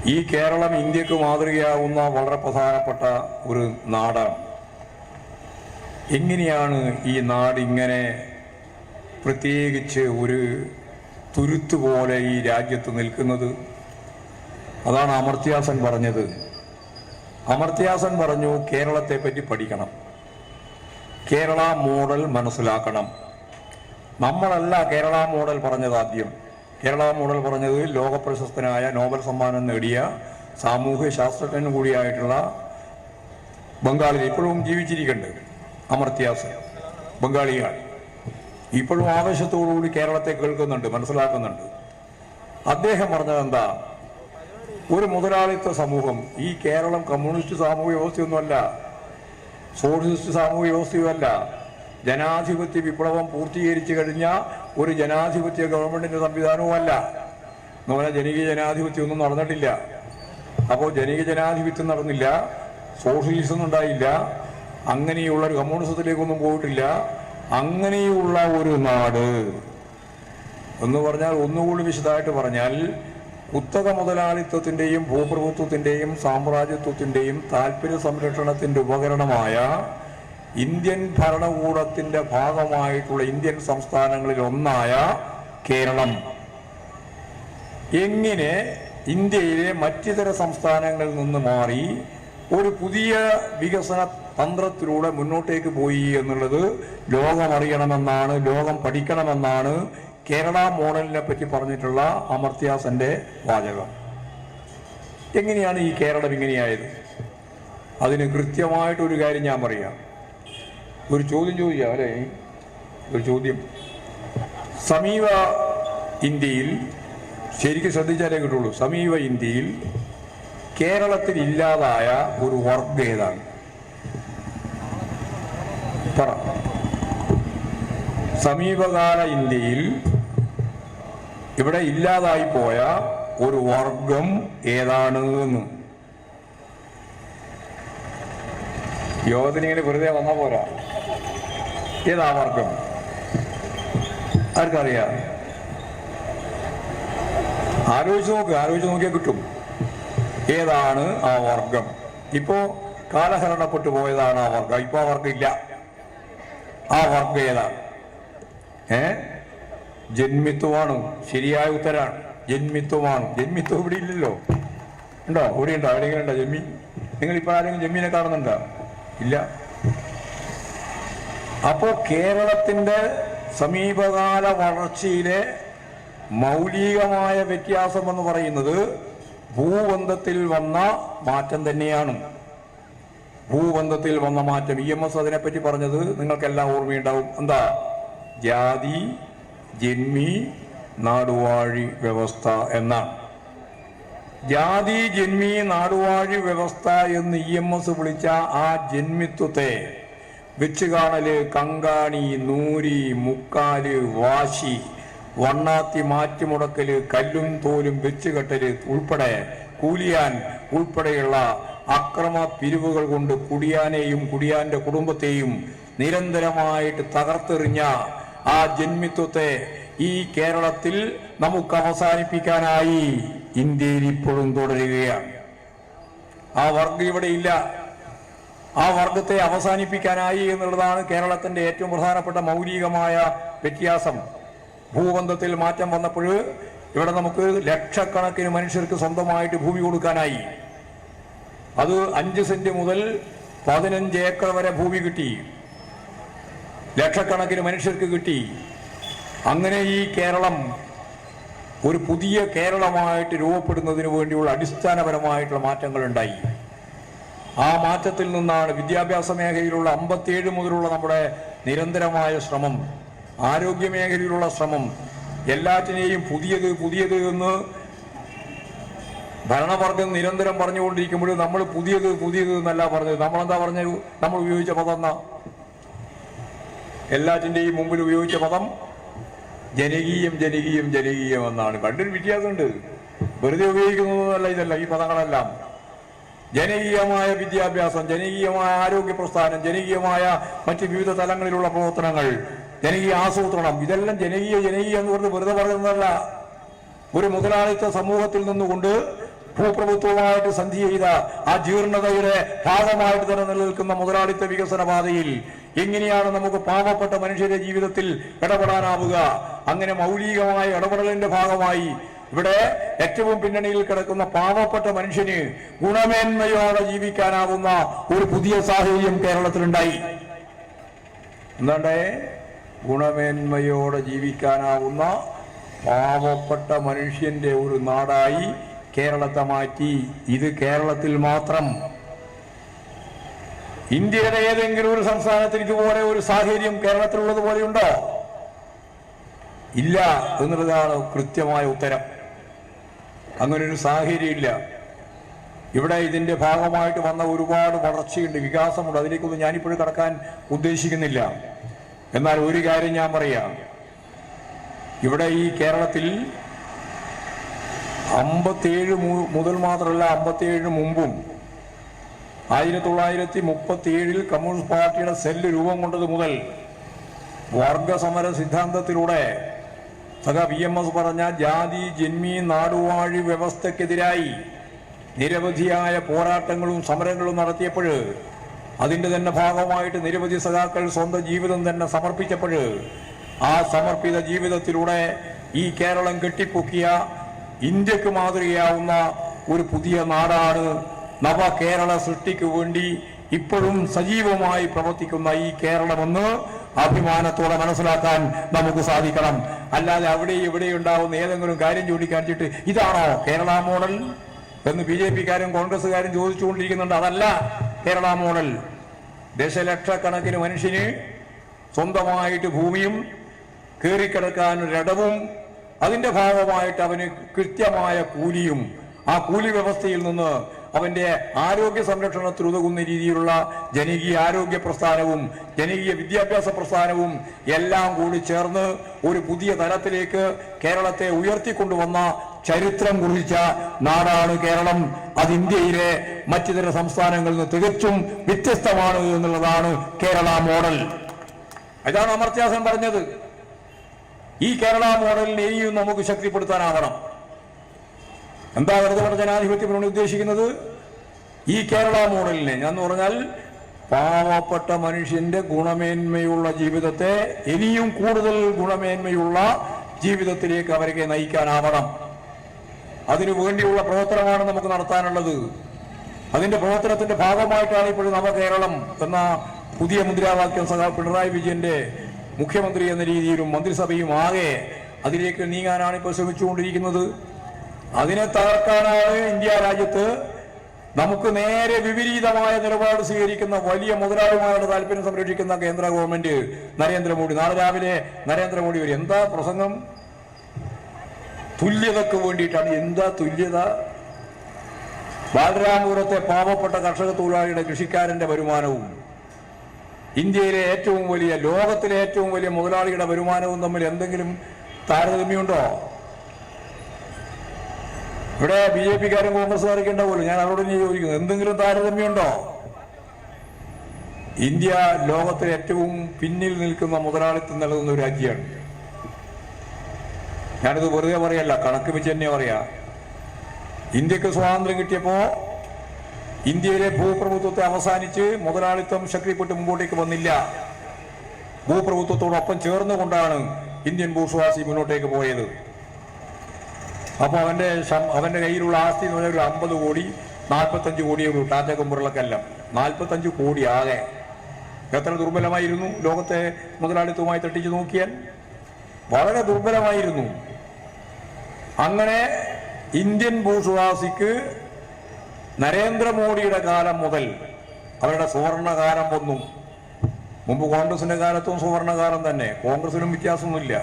ഈ കേരളം ഇന്ത്യക്ക് മാതൃകയാവുന്ന വളരെ പ്രധാനപ്പെട്ട ഒരു നാടാണ്. എങ്ങനെയാണ് ഈ നാട് ഇങ്ങനെ പ്രത്യേകിച്ച് ഒരു തുരുത്ത് പോലെ ഈ രാജ്യത്ത് നിൽക്കുന്നത്? അതാണ് അമർത്യാസൻ പറഞ്ഞത്. അമർത്യാസൻ പറഞ്ഞു, കേരളത്തെ പറ്റി പഠിക്കണം, കേരള മോഡൽ മനസ്സിലാക്കണം. നമ്മളല്ല കേരള മോഡൽ പറഞ്ഞത്. ആദ്യം കേരള മോഡൽ പറഞ്ഞത് ലോകപ്രശസ്തനായ നോബൽ സമ്മാനം നേടിയ സാമൂഹ്യ ശാസ്ത്രജ്ഞനും കൂടിയായിട്ടുള്ള ബംഗാളിൽ ഇപ്പോഴും ജീവിച്ചിരിക്കുന്നുണ്ട് അമർത്യാസൻ, ബംഗാളിയാണ്. ഇപ്പോഴും ആവേശത്തോടുകൂടി കേരളത്തെ കേൾക്കുന്നുണ്ട്, മനസ്സിലാക്കുന്നുണ്ട്. അദ്ദേഹം പറഞ്ഞത് എന്താ? ഒരു മുതലാളിത്ത സമൂഹം, ഈ കേരളം കമ്മ്യൂണിസ്റ്റ് സാമൂഹ്യ വ്യവസ്ഥയൊന്നുമല്ല, സോഷ്യലിസ്റ്റ് സാമൂഹ്യ വ്യവസ്ഥയുമല്ല, ജനാധിപത്യ വിപ്ലവം പൂർത്തീകരിച്ചു കഴിഞ്ഞ ഒരു ജനാധിപത്യ ഗവൺമെന്റിന്റെ സംവിധാനവുമല്ല. എന്ന് പറഞ്ഞാൽ ജനകീയ ജനാധിപത്യം ഒന്നും നടന്നിട്ടില്ല. അപ്പോൾ ജനകീയ ജനാധിപത്യം നടന്നില്ല, സോഷ്യലിസം ഉണ്ടായില്ല, അങ്ങനെയുള്ള ഒരു കമ്മ്യൂണിസത്തിലേക്കൊന്നും പോയിട്ടില്ല. അങ്ങനെയുള്ള ഒരു നാട് എന്ന് പറഞ്ഞാൽ, ഒന്നുകൂടി വിശദമായിട്ട് പറഞ്ഞാൽ, കുത്തക മുതലാളിത്തത്തിന്റെയും ഭൂപ്രഭുത്വത്തിന്റെയും സാമ്രാജ്യത്വത്തിന്റെയും താല്പര്യ സംരക്ഷണത്തിന്റെ ഉപകരണമായ ഇന്ത്യൻ ഭരണകൂടത്തിന്റെ ഭാഗമായിട്ടുള്ള ഇന്ത്യൻ സംസ്ഥാനങ്ങളിൽ ഒന്നായ കേരളം എങ്ങനെ ഇന്ത്യയിലെ മറ്റിതര സംസ്ഥാനങ്ങളിൽ നിന്ന് മാറി ഒരു പുതിയ വികസന തന്ത്രത്തിലൂടെ മുന്നോട്ടേക്ക് പോയി എന്നുള്ളത് ലോകം അറിയണമെന്നാണ്, ലോകം പഠിക്കണമെന്നാണ് കേരള മോഡലിനെ പറ്റി പറഞ്ഞിട്ടുള്ള അമർത്യാസന്റെ വാചകം. എങ്ങനെയാണ് ഈ കേരളം ഇങ്ങനെയായത്? അതിന് കൃത്യമായിട്ടൊരു കാര്യം ഞാൻ പറയാം. ഒരു ചോദ്യം ചോദിക്കാം അല്ലേ? ഒരു ചോദ്യം. സമീപ ഇന്ത്യയിൽ, ശരിക്കും ശ്രദ്ധിച്ചാലേ കിട്ടുള്ളൂ, സമീപ ഇന്ത്യയിൽ കേരളത്തിൽ ഇല്ലാതായ ഒരു വർഗം ഏതാണ്? പറ. സമീപകാല ഇന്ത്യയിൽ ഇവിടെ ഇല്ലാതായി പോയ ഒരു വർഗം ഏതാണ് എന്ന് യോഗത്തിന് ഇങ്ങനെ വെറുതെ വന്ന പോരാ. ഏതാ വർഗം? ആർക്കറിയാം? ആലോചിച്ച് നോക്കിയാൽ കിട്ടും ഏതാണ് ആ വർഗം. ഇപ്പോ കാലഹരണപ്പെട്ടു പോയതാണ് ആ വർഗം. ഇപ്പൊ ആ വർഗം ഇല്ല. ആ വർഗം ഏതാണ്? ജന്മിത്വമാണ്. ശരിയായ ഉത്തരാണ്. ജന്മിത്വമാണ്. ജന്മിത്വം ഇവിടെ ഇല്ലല്ലോ. ഉണ്ടോ? ഇവിടെ ഉണ്ടോ? എവിടെയെങ്കിലും ഉണ്ടോ ജന്മി? നിങ്ങൾ ഇപ്പൊ ആരെങ്കിലും ജന്മിനെ കാണുന്നുണ്ടോ? ഇല്ല. അപ്പോ കേരളത്തിന്റെ സമീപകാല വളർച്ചയിലെ മൗലികമായ വ്യത്യാസം എന്ന് പറയുന്നത് ഭൂബന്ധത്തിൽ വന്ന മാറ്റം തന്നെയാണ്. ഭൂബന്ധത്തിൽ വന്ന മാറ്റം. EMS അതിനെപ്പറ്റി പറഞ്ഞത് നിങ്ങൾക്കെല്ലാം ഓർമ്മയുണ്ടാവും. എന്താ? ജാതി, ജന്മി, നാടുവാഴി വ്യവസ്ഥ എന്നാണ്. ജാതി, ജന്മി, നാടുവാഴി വ്യവസ്ഥ എന്ന് EMS വിളിച്ച ആ ജന്മിത്വത്തെ വെച്ച് കാണല്, കങ്കാണി, നൂരി, മുക്കാല്, വാശി, വണ്ണാത്തി മാറ്റിമുടക്കല്, കല്ലും തോലും വെച്ചുകെട്ടല് ഉൾപ്പെടെ കൂലിയാൻ ഉൾപ്പെടെയുള്ള അക്രമ പിരിവുകൾ കൊണ്ട് കുടിയാനെയും കുടിയാന്റെ കുടുംബത്തെയും നിരന്തരമായിട്ട് തകർത്തെറിഞ്ഞ ആ ജന്മിത്വത്തെ ഈ കേരളത്തിൽ നമുക്ക് അവസാനിപ്പിക്കാനായി ഇന്ത്യയിൽ ഇപ്പോഴും തുടരുകയാണ്. ആ വർഗം ഇവിടെ ഇല്ല. ആ വർഗത്തെ അവസാനിപ്പിക്കാനായി എന്നുള്ളതാണ് കേരളത്തിന്റെ ഏറ്റവും പ്രധാനപ്പെട്ട മൗലികമായ വ്യത്യാസം. ഭൂബന്ധത്തിൽ മാറ്റം വന്നപ്പോൾ ഇവിടെ നമുക്ക് ലക്ഷക്കണക്കിന് മനുഷ്യർക്ക് സ്വന്തമായിട്ട് ഭൂമി കൊടുക്കാനായി. അത് 5 സെന്റ് മുതൽ 15 ഏക്കർ വരെ ഭൂമി കിട്ടി. ലക്ഷക്കണക്കിന് മനുഷ്യർക്ക് കിട്ടി. അങ്ങനെ ഈ കേരളം ഒരു പുതിയ കേരളമായിട്ട് രൂപപ്പെടുന്നതിന് വേണ്ടിയുള്ള അടിസ്ഥാനപരമായിട്ടുള്ള മാറ്റങ്ങൾ ഉണ്ടായി. ആ മാറ്റത്തിൽ നിന്നാണ് വിദ്യാഭ്യാസ മേഖലയിലുള്ള 57 മുതലുള്ള നമ്മുടെ നിരന്തരമായ ശ്രമം, ആരോഗ്യ മേഖലയിലുള്ള ശ്രമം, എല്ലാറ്റിനെയും പുതിയത് എന്ന് ഭരണവർഗം നിരന്തരം പറഞ്ഞുകൊണ്ടിരിക്കുമ്പോൾ നമ്മൾ പുതിയത് എന്നല്ല പറഞ്ഞത്. നമ്മളെന്താ പറഞ്ഞത്? നമ്മൾ ഉപയോഗിച്ച പദം എന്നാ? എല്ലാറ്റിൻ്റെയും മുമ്പിൽ ഉപയോഗിച്ച പദം ജനകീയം എന്നാണ്. കണ്ടൊരു വ്യത്യാസമുണ്ട്. വെറുതെ ഉപയോഗിക്കുന്നതല്ല ഇതല്ല, ഈ പദങ്ങളെല്ലാം. ജനകീയമായ വിദ്യാഭ്യാസം, ജനകീയമായ ആരോഗ്യ പ്രസ്ഥാനം, ജനകീയമായ മറ്റ് വിവിധ തലങ്ങളിലുള്ള പ്രവർത്തനങ്ങൾ, ജനകീയ ആസൂത്രണം, ഇതെല്ലാം ജനകീയ എന്ന് പറഞ്ഞ് വെറുതെ പറയുന്നതല്ല. ഒരു മുതലാളിത്ത സമൂഹത്തിൽ നിന്നുകൊണ്ട് ഭൂപ്രഭുത്വവുമായിട്ട് സന്ധി ചെയ്ത ആ ജീർണതയുടെ ഭാഗമായിട്ട് തന്നെ നിലനിൽക്കുന്ന മുതലാളിത്ത വികസന പാതയിൽ എങ്ങനെയാണ് നമുക്ക് പാവപ്പെട്ട മനുഷ്യരുടെ ജീവിതത്തിൽ ഇടപെടാനാവുക? അങ്ങനെ മൗലികമായ ഇടപെടലിന്റെ ഭാഗമായി ഇവിടെ ഏറ്റവും പിന്നണിയിൽ കിടക്കുന്ന പാവപ്പെട്ട മനുഷ്യന് ഗുണമേന്മയോടെ ജീവിക്കാനാവുന്ന ഒരു പുതിയ സാഹചര്യം കേരളത്തിലുണ്ടായി. എന്താണ്ടേ? ഗുണമേന്മയോടെ ജീവിക്കാനാവുന്ന പാവപ്പെട്ട മനുഷ്യന്റെ ഒരു നാടായി കേരളത്തെ മാറ്റി. ഇത് കേരളത്തിൽ മാത്രം. ഇന്ത്യയുടെ ഏതെങ്കിലും ഒരു സംസ്ഥാനത്തിന് ഇതുപോലെ ഒരു സാഹചര്യം കേരളത്തിലുള്ളത് പോലെയുണ്ടോ? ഇല്ല എന്നുള്ളതാണ് കൃത്യമായ ഉത്തരം. അങ്ങനൊരു സാഹചര്യം ഇല്ല. ഇവിടെ ഇതിന്റെ ഭാഗമായിട്ട് വന്ന ഒരുപാട് വളർച്ചയുണ്ട്, വികാസമുണ്ട്. അതിലേക്കൊന്നും ഞാനിപ്പോഴും കടക്കാൻ ഉദ്ദേശിക്കുന്നില്ല. എന്നാൽ ഒരു കാര്യം ഞാൻ പറയാം. ഇവിടെ ഈ കേരളത്തിൽ 57 മുതൽ മാത്രമല്ല 57 മുമ്പും 1937 കമ്മ്യൂണിസ്റ്റ് പാർട്ടിയുടെ സെല്ല് രൂപം കൊണ്ടത് മുതൽ വർഗസമര സിദ്ധാന്തത്തിലൂടെ VMS പറഞ്ഞ ജാതി ജന്മി നാടുവാഴി വ്യവസ്ഥക്കെതിരായി നിരവധിയായ പോരാട്ടങ്ങളും സമരങ്ങളും നടത്തിയപ്പോൾ അതിന്റെ തന്നെ ഭാഗമായിട്ട് നിരവധി സഖാക്കൾ സ്വന്തം ജീവിതം തന്നെ സമർപ്പിച്ചപ്പോൾ ആ സമർപ്പിത ജീവിതത്തിലൂടെ ഈ കേരളം കെട്ടിപ്പൊക്കിയ ഇന്ത്യക്ക് മാതൃകയാവുന്ന ഒരു പുതിയ നാടാണ് നവകേരള സൃഷ്ടിക്ക് വേണ്ടി ഇപ്പോഴും സജീവമായി പ്രവർത്തിക്കുന്ന ഈ കേരളമെന്ന് അഭിമാനത്തോടെ മനസ്സിലാക്കാൻ നമുക്ക് സാധിക്കണം. അല്ലാതെ അവിടെ ഇവിടെ ഉണ്ടാവുന്ന ഏതെങ്കിലും കാര്യം ചൂണ്ടിക്കാണിച്ചിട്ട് ഇതാണോ കേരള മോഡൽ എന്ന് BJP-കാരും കോൺഗ്രസ്സുകാരും ചോദിച്ചുകൊണ്ടിരിക്കുന്നുണ്ട്. അതല്ല കേരള മോഡൽ. ദശലക്ഷക്കണക്കിന് മനുഷ്യന് സ്വന്തമായിട്ട് ഭൂമിയും കയറിക്കിടക്കാൻ ഒരിടവും അതിന്റെ ഭാഗമായിട്ട് അവന് കൃത്യമായ കൂലിയും ആ കൂലി വ്യവസ്ഥയിൽ നിന്ന് അവന്റെ ആരോഗ്യ സംരക്ഷണത്തിൽ ഉതകുന്ന രീതിയിലുള്ള ജനകീയ ആരോഗ്യ പ്രസ്ഥാനവും ജനകീയ വിദ്യാഭ്യാസ പ്രസ്ഥാനവും എല്ലാം കൂടി ചേർന്ന് ഒരു പുതിയ തലത്തിലേക്ക് കേരളത്തെ ഉയർത്തിക്കൊണ്ടുവന്ന ചരിത്രം കുറിച്ച നാടാണ് കേരളം. അത് ഇന്ത്യയിലെ മറ്റിതര സംസ്ഥാനങ്ങളിൽ നിന്ന് തികച്ചും വ്യത്യസ്തമാണ് എന്നുള്ളതാണ് കേരള മോഡൽ. ഇതാണ് അമർത്യ സെൻ പറഞ്ഞത്. ഈ കേരള മോഡലിനെ ഇനിയും നമുക്ക് ശക്തിപ്പെടുത്താനാവണം. എന്താ വെറുതെ ജനാധിപത്യം ഉദ്ദേശിക്കുന്നത്? ഈ കേരള മോഡലിനെ ഞാൻ പറഞ്ഞാൽ പാവപ്പെട്ട മനുഷ്യന്റെ ഗുണമേന്മയുള്ള ജീവിതത്തെ ഇനിയും കൂടുതൽ ഗുണമേന്മയുള്ള ജീവിതത്തിലേക്ക് അവരെ നയിക്കാനാവണം. അതിനു വേണ്ടിയുള്ള പ്രവർത്തനമാണ് നമുക്ക് നടത്താനുള്ളത്. അതിന്റെ പ്രവർത്തനത്തിന്റെ ഭാഗമായിട്ടാണ് ഇപ്പോഴും നവകേരളം എന്ന പുതിയ മുദ്രാവാക്യം പിണറായി വിജയന്റെ മുഖ്യമന്ത്രി എന്ന രീതിയിലും മന്ത്രിസഭയും ആകെ അതിലേക്ക് നീങ്ങാനാണ് ഇപ്പോൾ ശ്രമിച്ചുകൊണ്ടിരിക്കുന്നത്. അതിനെ തകർക്കാനാണ് ഇന്ത്യ രാജ്യത്ത് നമുക്ക് നേരെ വിപരീതമായ നിലപാട് സ്വീകരിക്കുന്ന വലിയ മുതലാളിമാരുടെ താല്പര്യം സംരക്ഷിക്കുന്ന കേന്ദ്ര ഗവൺമെന്റ് നരേന്ദ്രമോദി. നാളെ രാവിലെ നരേന്ദ്രമോദി വരും. എന്താ പ്രസംഗം? തുല്യതക്ക് വേണ്ടിയിട്ടാണ്. എന്താ തുല്യത? ബാലരാമപുരത്തെ പാവപ്പെട്ട കർഷക തൊഴിലാളിയുടെ കൃഷിക്കാരന്റെ വരുമാനവും ഇന്ത്യയിലെ ഏറ്റവും വലിയ ലോകത്തിലെ ഏറ്റവും വലിയ മുതലാളിയുടെ വരുമാനവും തമ്മിൽ എന്തെങ്കിലും താരതമ്യമുണ്ടോ? ഇവിടെ BJP-കാരും കോൺഗ്രസ്സുകാരൊക്കെ ഉണ്ടാവുമല്ലോ. ഞാൻ അവരോട് ചോദിക്കുന്നു, എന്തെങ്കിലും താരതമ്യമുണ്ടോ? ഇന്ത്യ ലോകത്തിലെ ഏറ്റവും പിന്നിൽ നിൽക്കുന്ന മുതലാളിത്തം നൽകുന്ന ഒരു രാജ്യമാണ്. ഞാനിത് വെറുതെ പറയല്ല, കണക്ക് വെച്ച് തന്നെ പറയാ. ഇന്ത്യക്ക് സ്വാതന്ത്ര്യം കിട്ടിയപ്പോ ഇന്ത്യയിലെ ഭൂപ്രഭുത്വത്തെ അവസാനിച്ച് മുതലാളിത്തം ശക്തിപ്പെട്ട് മുമ്പോട്ടേക്ക് വന്നില്ല. ഭൂപ്രഭുത്വത്തോടൊപ്പം ചേർന്നുകൊണ്ടാണ് ഇന്ത്യൻ ബൂർഷ്വാസി മുന്നോട്ടേക്ക് പോയത്. അപ്പൊ അവന്റെ കയ്യിലുള്ള ആസ്തി എന്ന് പറഞ്ഞാൽ ഒരു 50 കോടി 45 കോടിയേ ഉള്ളൂ. ടാറ്റ കമ്പുറലക്കെല്ലാം 45 കോടി ആകെ. എത്ര ദുർബലമായിരുന്നു ലോകത്തെ മുതലാളിത്തവുമായി തട്ടിച്ചു നോക്കിയാൽ? വളരെ ദുർബലമായിരുന്നു. അങ്ങനെ ഇന്ത്യൻ ബൂർഷ്വാസിക്ക് നരേന്ദ്രമോദിയുടെ കാലം മുതൽ അവരുടെ സുവർണകാലം വന്നു. മുമ്പ് കോൺഗ്രസിന്റെ കാലത്തും സുവർണകാലം തന്നെ. കോൺഗ്രസിനും വ്യത്യാസമൊന്നുമില്ല.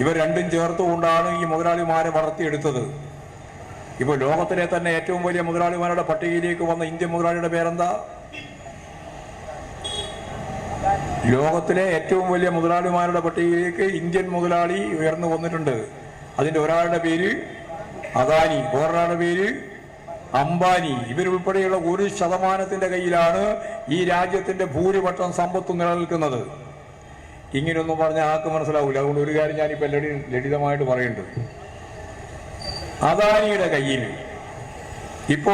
ഇവർ രണ്ടും ചേർത്തുകൊണ്ടാണ് ഈ മുതലാളിമാരെ വളർത്തിയെടുത്തത്. ഇപ്പൊ ലോകത്തിലെ തന്നെ ഏറ്റവും വലിയ മുതലാളിമാരുടെ പട്ടികയിലേക്ക് വന്ന ഇന്ത്യൻ മുതലാളിയുടെ പേരെന്താ? ലോകത്തിലെ ഏറ്റവും വലിയ മുതലാളിമാരുടെ പട്ടികയിലേക്ക് ഇന്ത്യൻ മുതലാളി ഉയർന്നു വന്നിട്ടുണ്ട്. അതിന്റെ ഒരാളുടെ പേര് അദാനി, വേറൊരാളുടെ പേര് അംബാനി. ഇവരുൾപ്പെടെയുള്ള 1% കയ്യിലാണ് ഈ രാജ്യത്തിന്റെ ഭൂരിപക്ഷം സമ്പത്തും നിലനിൽക്കുന്നത്. ഇങ്ങനെയൊന്നും പറഞ്ഞാൽ ആർക്കും മനസ്സിലാവില്ല. അതുകൊണ്ട് ഒരു കാര്യം ഞാനിപ്പോൾ ലളിതമായിട്ട് പറയുന്നുണ്ട്. അദാനിയുടെ കയ്യിൽ ഇപ്പോ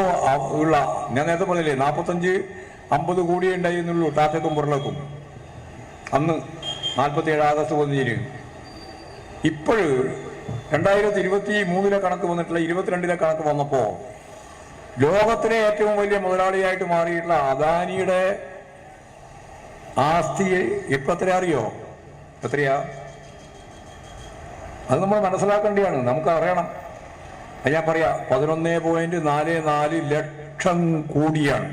ഉള്ള ഞാൻ നേരത്തെ പറഞ്ഞില്ലേ 45-50 കോടിയേ ഉണ്ടായിരുന്നുള്ളൂ ടാറ്റക്കും ബിർളക്കും അന്ന് 47 ആഗസ്റ്റ് 1-ന്. ഇപ്പോഴ് 2023 കണക്ക് വന്നിട്ടുള്ള 22 കണക്ക് വന്നപ്പോ ലോകത്തിലെ ഏറ്റവും വലിയ മുതലാളിയായിട്ട് മാറിയിട്ടുള്ള അദാനിയുടെ ആസ്തി ഇപ്പൊ എത്രയാ അറിയോ? എത്രയാ? അത് നമ്മൾ മനസ്സിലാക്കേണ്ടതാണ്, നമുക്ക് അറിയണം. ഞാൻ പറയാ 11.44 ലക്ഷം കോടിയാണ്.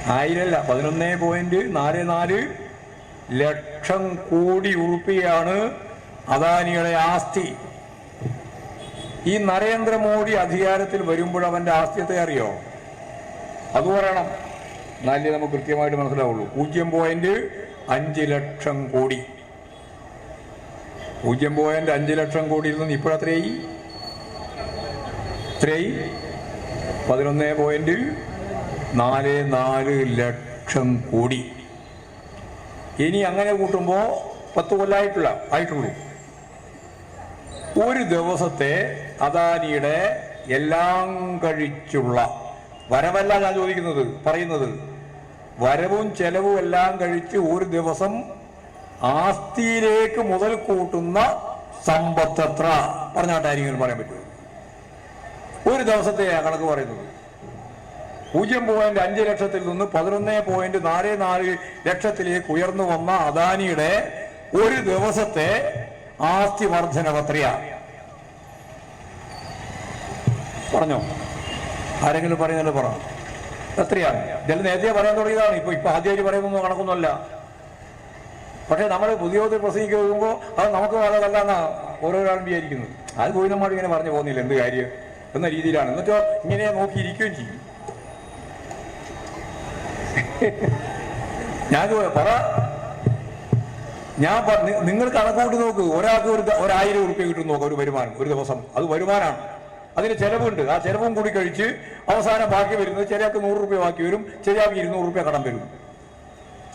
1000 അല്ല, 11.44 ലക്ഷം കോടി ഉറുപ്പികയാണ് അദാനിയുടെ ആസ്തി. ഈ നരേന്ദ്രമോദി അധികാരത്തിൽ വരുമ്പോൾ അവന്റെ ആസ്തിയത്തെ അറിയോ? അത് പറയണം, എന്നാലേ നമുക്ക് കൃത്യമായിട്ട് മനസ്സിലാവുള്ളൂ. 0.5 ലക്ഷം കോടി. 0.5 ലക്ഷം കോടിയിൽ നിന്ന് ഇപ്പോഴത്രയായി 11.44 ലക്ഷം കോടി. ഇനി അങ്ങനെ കൂട്ടുമ്പോൾ 10 കൊല്ലമായിട്ടുള്ളൂ. ഒരു ദിവസത്തെ അദാനിയുടെ എല്ലാം കഴിച്ചുള്ള വരവല്ല ഞാൻ പറയുന്നത് വരവും ചെലവും എല്ലാം കഴിച്ച് ഒരു ദിവസം ആസ്തിയിലേക്ക് മുതൽ കൂട്ടുന്ന സമ്പത്തത്ര പറഞ്ഞാട്ടായിരിക്കും പറയാൻ പറ്റുമോ? ഒരു ദിവസത്തെ കണക്ക് പറയുന്നത് 0.5 ലക്ഷത്തിൽ നിന്ന് 11.44 ലക്ഷത്തിലേക്ക് ഉയർന്നു വന്ന അദാനിയുടെ ഒരു ദിവസത്തെ ആസ്തി വർധനവ് എത്രയാ? പറഞ്ഞോ, ആരെങ്കിലും പറയുന്നല്ലോ പറ, എത്രയാണ്? ഇതിൽ നേരത്തെ പറയാൻ തുടങ്ങിയതാണ്, ഇപ്പൊ ആദ്യമായിട്ട് പറയുന്നൊന്നും കണക്കൊന്നുമല്ല. പക്ഷെ നമ്മൾ പുതിയോത് പ്രസംഗിക്കുമ്പോൾ അത് നമുക്ക് വളരെല്ലാന്നാ ഓരോരാളും വിചാരിക്കുന്നത്. അത് ഗോവിന്ദന്മാർ ഇങ്ങനെ പറഞ്ഞു പോകുന്നില്ല എന്ത് കാര്യം എന്ന രീതിയിലാണ്. എന്നിട്ടോ ഇങ്ങനെ നോക്കിയിരിക്കുകയും ചെയ്യും. ഞാൻ നിങ്ങൾ കണക്കോട്ട് നോക്ക്. ഒരാൾക്ക് 1000 ഉറുപ്പിക കിട്ടും നോക്കാം ഒരു വരുമാനം, ഒരു ദിവസം. അത് വരുമാനമാണ്, അതിന് ചെലവുണ്ട്. ആ ചെലവും കൂടി കഴിച്ച് അവസാനം ബാക്കി വരുന്നത് ചിലയാൾക്ക് 100 രൂപ ബാക്കി വരും, ചിലയാൾക്ക് 200 രൂപ കടം വരും.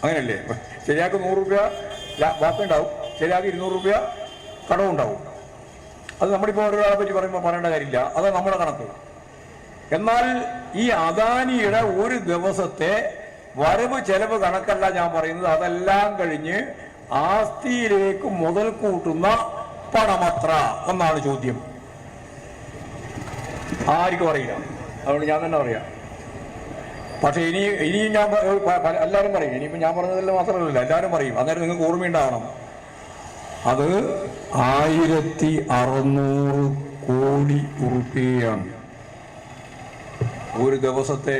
അങ്ങനല്ലേ? ചിലയാൾക്ക് 100 രൂപ ബാക്കി ഉണ്ടാവും, ചിലയാൾക്ക് 200 രൂപ കടവും ഉണ്ടാവും. അത് നമ്മളിപ്പോൾ ഒരാളെ പറ്റി പറയുമ്പോൾ പറയേണ്ട കാര്യമില്ല, അത് നമ്മുടെ കണക്ക്. എന്നാൽ ഈ അദാനിയുടെ ഒരു ദിവസത്തെ വരവ് ചെലവ് കണക്കല്ല ഞാൻ പറയുന്നത്. അതെല്ലാം കഴിഞ്ഞ് ആസ്തിയിലേക്ക് മുതൽ കൂട്ടുന്ന പണമത്ര എന്നാണ് ചോദ്യം. ആർക്കും അറിയില്ല, അതുകൊണ്ട് ഞാൻ തന്നെ പറയാം. പക്ഷെ ഇനിയും ഞാൻ എല്ലാവരും പറയും. ഇനിയിപ്പോൾ ഞാൻ പറഞ്ഞതെല്ലാം മാത്രമല്ല, എല്ലാവരും പറയും. അന്നേരം നിങ്ങൾക്ക് ഓർമ്മയുണ്ടാവണം, അത് 1600 കോടി ഉറുപ്പികയാണ് ഒരു ദിവസത്തെ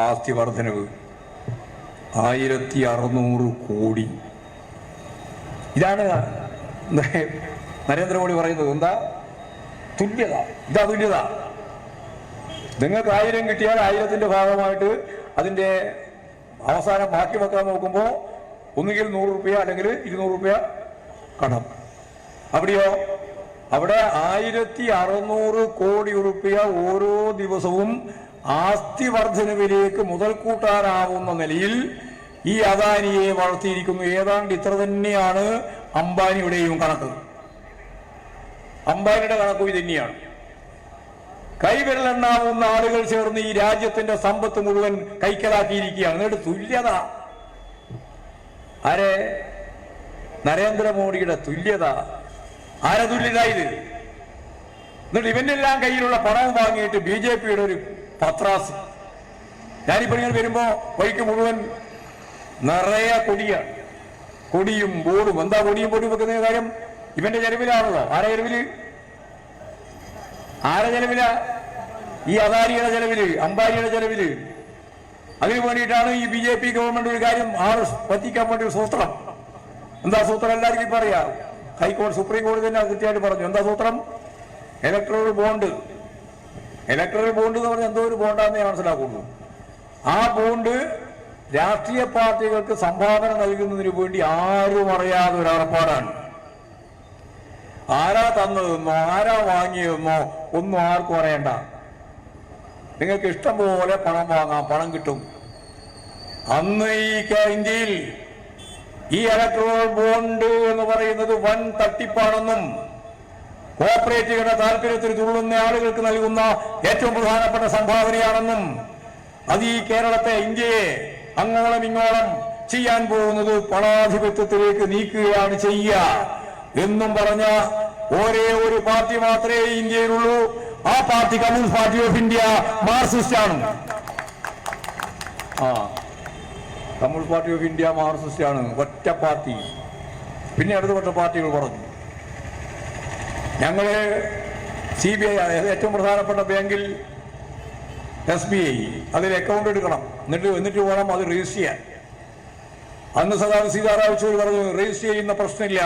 ആസ്തി വർധനവ്. 1600 കോടി. ഇതാണ് നരേന്ദ്രമോദി പറയുന്നത്. എന്താ തുല്യത? ഇതാ തുല്യത. നിങ്ങൾക്ക് 1000 കിട്ടിയാൽ 1000ന്റെ ഭാഗമായിട്ട് അതിന്റെ അവസാനം ബാക്കി വെക്കാൻ നോക്കുമ്പോൾ ഒന്നുകിൽ 100 രൂപ അല്ലെങ്കിൽ 200 രൂപ കടം. അവിടെയോ? അവിടെ 1600 കോടി ഉറുപ്പിക ഓരോ ദിവസവും ആസ്തി വർധനവിലേക്ക് മുതൽ കൂട്ടാനാവുന്ന നിലയിൽ ഈ അദാനിയെ വളർത്തിയിരിക്കുന്നു. ഏതാണ്ട് ഇത്ര തന്നെയാണ് അംബാനിയുടെയും കണക്ക്. അംബാനിയുടെ കണക്കും ഇത് തന്നെയാണ്. കൈവിരലെണ്ണാവുന്ന ആളുകൾ ചേർന്ന് ഈ രാജ്യത്തിന്റെ സമ്പത്ത് മുഴുവൻ കൈക്കലാക്കിയിരിക്കുകയാണ്. എന്നിട്ട് തുല്യത ആരെ? നരേന്ദ്രമോദിയുടെ തുല്യത. ആരെ തുല്യത ഇത്? എന്നിട്ട് ഇവന്റെ എല്ലാം കയ്യിലുള്ള പണവും വാങ്ങിയിട്ട് BJPയുടെ ഒരു പത്രാസ്. ഞാനിപ്പോ ഇങ്ങനെ വരുമ്പോ വഴിക്ക് മുഴുവൻ നിറയെ കൊടിയാണ്, കൊടിയും ബോർഡും. എന്താ കൊടിയും ബോർഡും വെക്കുന്ന കാര്യം? ഇവന്റെ ചെലവിലാണല്ലോ. ആരെ ചെലവില്? ഈ അദാനിയുടെ ചെലവില്, അംബാനിയുടെ ചെലവില്. അതിനു വേണ്ടിയിട്ടാണ് ഈ BJP ഗവൺമെന്റ് ഒരു കാര്യം പറ്റിക്കാൻ വേണ്ടി ഒരു സൂത്രം. എന്താ സൂത്രം? എല്ലാവർക്കും പറയാം. ഹൈക്കോടതി, സുപ്രീം കോടതി തന്നെ കൃത്യമായിട്ട് പറഞ്ഞു. എന്താ സൂത്രം? Electoral bond. ഇലക്ട്രൽ ബോണ്ട് എന്ന് പറഞ്ഞാൽ എന്തോ ഒരു ബോണ്ടാന്നേ മനസ്സിലാക്കുള്ളൂ. ആ ബോണ്ട് രാഷ്ട്രീയ പാർട്ടികൾക്ക് സംഭാവന നൽകുന്നതിന് വേണ്ടി ആരും അറിയാതെ ഒരു ഏർപ്പാടാണ്. ആരാ തന്നതെന്നോ ആരാ വാങ്ങിയതെന്നോ ഒന്നും ആർക്കും അറിയണ്ട. നിങ്ങൾക്ക് ഇഷ്ടം പോലെ പണം വാങ്ങാം, പണം കിട്ടും. അന്ന് ഈ ഇന്ത്യയിൽ ഈ ഇലക്ട്രൽ ബോണ്ട് എന്ന് പറയുന്നത് വൻ തട്ടിപ്പാണെന്നും കോർപ്പറേറ്റുകളുടെ താല്പര്യത്തിൽ തുള്ളുന്ന ആളുകൾക്ക് നൽകുന്ന ഏറ്റവും പ്രധാനപ്പെട്ട സംഭാവനയാണെന്നും അത് ഈ കേരളത്തെ, ഇന്ത്യയെ അങ്ങോളം ഇങ്ങോളം ചെയ്യാൻ പോകുന്നത് പണാധിപത്യത്തിലേക്ക് നീക്കുകയാണ് ചെയ്യുക എന്നും പറഞ്ഞ ഒരേ ഒരു പാർട്ടി മാത്രമേ ഇന്ത്യയിലുള്ളൂ. ആ party communist party of India Marxist ആണ്. Communist party of India Marxist ആണ്, ഒറ്റ പാർട്ടി. പിന്നെ അടുത്ത പാർട്ടികൾ പറഞ്ഞു ഞങ്ങള് CBI ഏറ്റവും പ്രധാനപ്പെട്ട ബാങ്കിൽ SBI അതിൽ അക്കൗണ്ട് എടുക്കണം, എന്നിട്ട് വേണം അത് രജിസ്റ്റർ ചെയ്യാൻ. അന്ന് സദാവ് സീതാറാം യെച്ചൂരി പറഞ്ഞു രജിസ്റ്റർ ചെയ്യുന്ന പ്രശ്നമില്ല,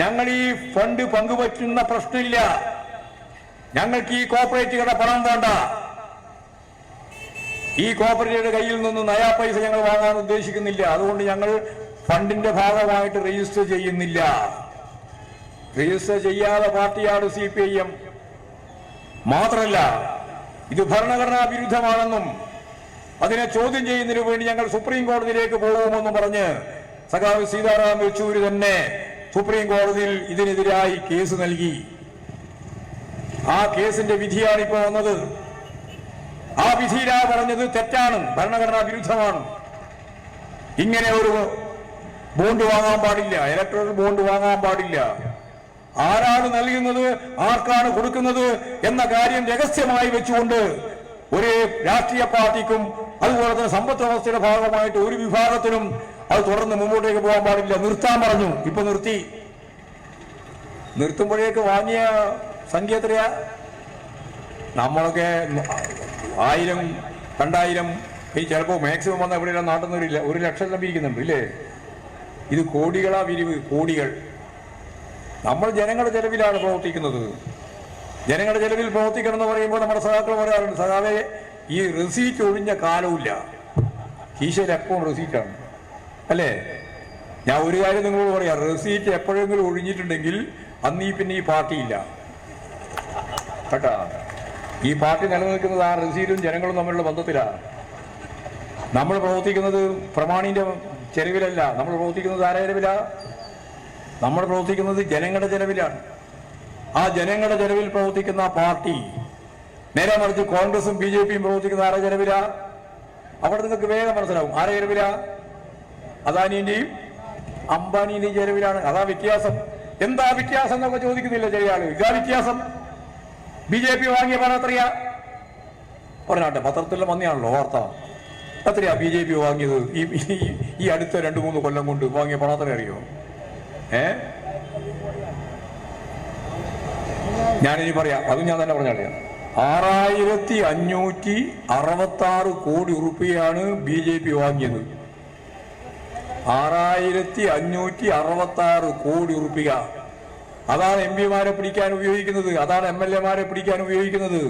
ഞങ്ങൾ ഈ ഫണ്ട് പങ്കുവയ്ക്കുന്ന പ്രശ്നമില്ല, ഞങ്ങൾക്ക് ഈ കോർപ്പറേറ്റുകളുടെ പണം വേണ്ട, ഈ കോർപ്പറേറ്റുകളുടെ കയ്യിൽ നിന്ന് നയാ പൈസ ഞങ്ങൾ വാങ്ങാൻ ഉദ്ദേശിക്കുന്നില്ല, അതുകൊണ്ട് ഞങ്ങൾ ഫണ്ടിന്റെ ഭാഗമായിട്ട് രജിസ്റ്റർ ചെയ്യുന്നില്ല. രജിസ്റ്റർ ചെയ്യാതെ പാർട്ടിയാണ് CPIM. മാത്രമല്ല ഇത് ഭരണഘടനാ വിരുദ്ധമാണെന്നും അതിനെ ചോദ്യം ചെയ്യുന്നതിനു വേണ്ടി ഞങ്ങൾ സുപ്രീം കോടതിയിലേക്ക് പോകുമെന്നും പറഞ്ഞ് സഖാവ് സീതാറാം യെച്ചൂരി തന്നെ സുപ്രീം കോടതിയിൽ ഇതിനെതിരായി കേസ് നൽകി. ആ കേസിന്റെ വിധിയാണ് ഇപ്പോൾ വന്നത്. ആ വിധിയിലാ പറഞ്ഞത് തെറ്റാണ്, ഭരണഘടനാ വിരുദ്ധമാണ്, ഇങ്ങനെ ഒരു ബോണ്ട് വാങ്ങാൻ പാടില്ല, ഇലക്ട്രൽ ബോണ്ട് വാങ്ങാൻ പാടില്ല, ആരാണ് നൽകുന്നത് ആർക്കാണ് കൊടുക്കുന്നത് എന്ന കാര്യം രഹസ്യമായി വെച്ചുകൊണ്ട് ഒരു രാഷ്ട്രീയ പാർട്ടിക്കും അതുപോലെ തന്നെ സമ്പദ് വ്യവസ്ഥയുടെ ഭാഗമായിട്ട് ഒരു വിഭാഗത്തിനും അത് തുടർന്ന് മുമ്പോട്ടേക്ക് പോകാൻ പാടില്ല, നിർത്താൻ പറഞ്ഞു. ഇപ്പൊ നിർത്തുമ്പോഴേക്ക് വാങ്ങിയ സംഖ്യ എത്രയാ? നമ്മളൊക്കെ 1000, 2000, ഈ ചിലപ്പോ മാക്സിമം വന്ന എവിടെയെല്ലാം നാട്ടിൽ നിന്നില്ല 1 ലക്ഷം ലഭിക്കുന്നുണ്ട് ഇല്ലേ? ഇത് കോടികളാ വിരിവ്, കോടികൾ. നമ്മൾ ജനങ്ങളുടെ ചെലവിലാണ് പ്രവർത്തിക്കുന്നത്. ജനങ്ങളുടെ ചെലവിൽ പ്രവർത്തിക്കണം എന്ന് പറയുമ്പോൾ നമ്മുടെ സഖാക്കൾ പറയാറുണ്ട്, സഖാവെ ഈ റെസീറ്റ് ഒഴിഞ്ഞ കാലമില്ല, കീശയിൽ എപ്പോഴും റെസീറ്റാണ് അല്ലേ? ഞാൻ ഒരു കാര്യം നിങ്ങളോട് പറയാം, റെസീറ്റ് എപ്പോഴെങ്കിലും ഒഴിഞ്ഞിട്ടുണ്ടെങ്കിൽ അന്ന് പിന്നെ ഈ പാർട്ടിയില്ല കേട്ടാ. ഈ പാർട്ടി നിലനിൽക്കുന്നത് ആ റെസീറ്റും ജനങ്ങളും തമ്മിലുള്ള ബന്ധത്തിലാണ്. നമ്മൾ പ്രവർത്തിക്കുന്നത് പ്രമാണിന്റെ ചെലവിലല്ല, നമ്മൾ പ്രവർത്തിക്കുന്നത് ആരുടെ ചെലവിലാ? നമ്മൾ പ്രവർത്തിക്കുന്നത് ജനങ്ങളുടെ ചെലവിലാണ്. ആ ജനങ്ങളുടെ ചെലവിൽ പ്രവർത്തിക്കുന്ന പാർട്ടി, നേരെ മറിച്ച് കോൺഗ്രസും BJPയും പ്രവർത്തിക്കുന്ന ആരുടെ ചെലവിലാ? അവിടെ നിങ്ങൾക്ക് വേഗം മനസ്സിലാവും ആരുടെ ചെലവിലാ? അദാനിന്റെയും അംബാനിന്റെയും ചെലവിലാണ്. അതാ വ്യത്യാസം. എന്താ വ്യത്യാസം എന്നൊക്കെ ചോദിക്കുന്നില്ല ചില ആളുകൾ. ഇതാ വ്യത്യാസം. BJP വാങ്ങിയ പണം എത്രയാ? പറഞ്ഞാട്ടെ, പത്രത്തിലെ മന്നിയാണല്ലോ വാർത്ത. എത്രയാ BJP വാങ്ങിയത് ഈ അടുത്ത 2-3 കൊല്ലം കൊണ്ട് വാങ്ങിയ പണം എത്ര അറിയോ? ഞാനിനി പറയാം, അതും ഞാൻ തന്നെ പറഞ്ഞാൽ 6566 കോടി ഉറുപ്പികയാണ് BJP വാങ്ങിയത്. 6566 കോടി ഉറുപ്പിക. അതാണ് MP-മാരെ പിടിക്കാൻ ഉപയോഗിക്കുന്നത്, അതാണ് MLA-മാരെ പിടിക്കാൻ ഉപയോഗിക്കുന്നത്,